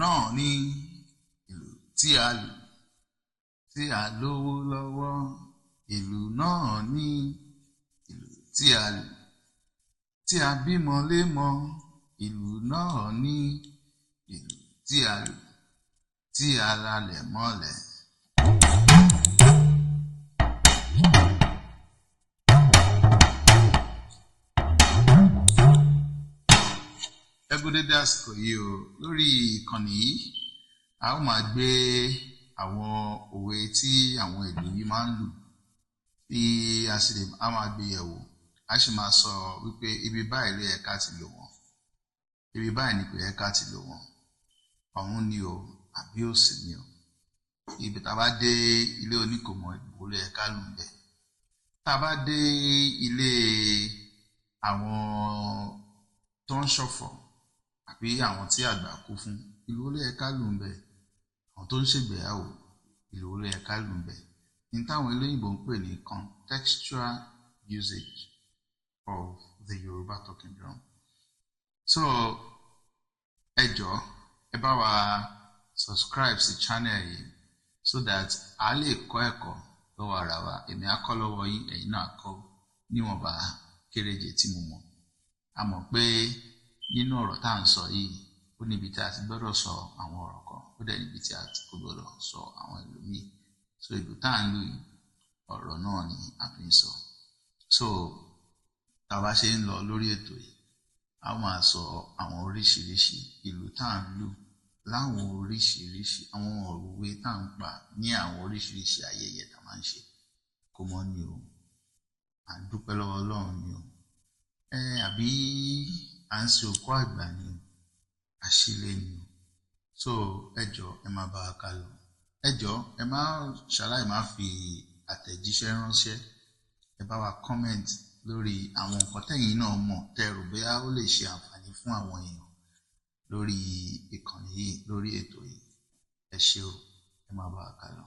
náà ní ìlú tí a lù tí a lówó lọ́wọ́, ìlú náà ní ìlú tí a lù tí a bímọ lémọ, ìlú náà ní ìlú tí a lù tí a lálẹ̀ mọ́lẹ̀. Ẹ kú dédé àsìkò yìí o, lórí ìkànnì yìí a ó máa gbé àwọn òwe tí àwọn ìlú yìí máa ń lù bí a sì lè máa gbé yẹ̀wò. A sì máa sọ wípé ibi báyìí ló yẹ ká ti lò wọ́n, ibi báyìí ni kò yẹ ká ti lò wọ́n, ọ̀hún ni o àbí òsì ni o. Ibi tá a bá dé ilé oníkòmọ̀ ìbò ló yẹ ká lù ń bẹ̀. Tá a bá dé ilé àwọn tó ń ṣọ̀fọ̀ àbí àwọn tí àgbà kú fún, ìlú ló yẹ ká lù ń bẹ̀. Àwọn tó ń ṣègbéyàwó, ìlú ló yẹ ká lù ń bẹ̀. Ní táwọn olóyìnbó ń pè ní contextual usage of the Yoruba talking drum. So ẹ jọ̀ọ́ ẹ bá wa subscribe sí channel yìí so that a lè kọ́ ẹ̀kọ́ lọ́wọ́ ara wa. Èmi á kọ́ lọ́wọ́ yín, ẹ̀yin náà kọ́ níwọ̀nba kéréje tí mo mọ̀. A mọ̀ pé nínú ọ̀rọ̀ tá à ń sọ yìí, ó níbi tí a ti gbọ́dọ̀ sọ àwọn ọ̀rọ̀ kan, ó dẹ̀ níbi tí a ti gbọ́dọ̀ sọ àwọn ìlú míì. So ìlú tá à ń lù yìí, ọ̀rọ̀ náà ni a fi ń sọ. So tá a bá ṣe ń lọ lórí ètò yìí, a máa sọ àwọn oríṣiríṣi ìlú tá à ń lù láwọn oríṣiríṣi àwọn òwe tá à ń pa ní àwọn oríṣiríṣi ayẹyẹ tá a máa ń ṣe. Kò mọ́ ni o, à ń dúpẹ́ lọ́wọ́ Ọlọ́run ni o, àbí à ń ṣe òkú àgbà ni o, àṣìlẹ̀ ni o. So ẹ jọ̀ọ́ ẹ máa bá wa ká lọ. Ẹ jọ̀ọ́ ẹ má ṣàlàyé má fi àtẹ̀jíṣẹ́ ránṣẹ́. Ẹ bá wa comment lórí àwọn nǹkan tẹ́yin náà mọ̀ tẹ́rù bóyá ó lè ṣe àǹfààní fún àwọn èèyàn lórí ìkànnì yìí, lórí ètò yìí. Ẹ ṣé o, ẹ máa bá wa ká lọ.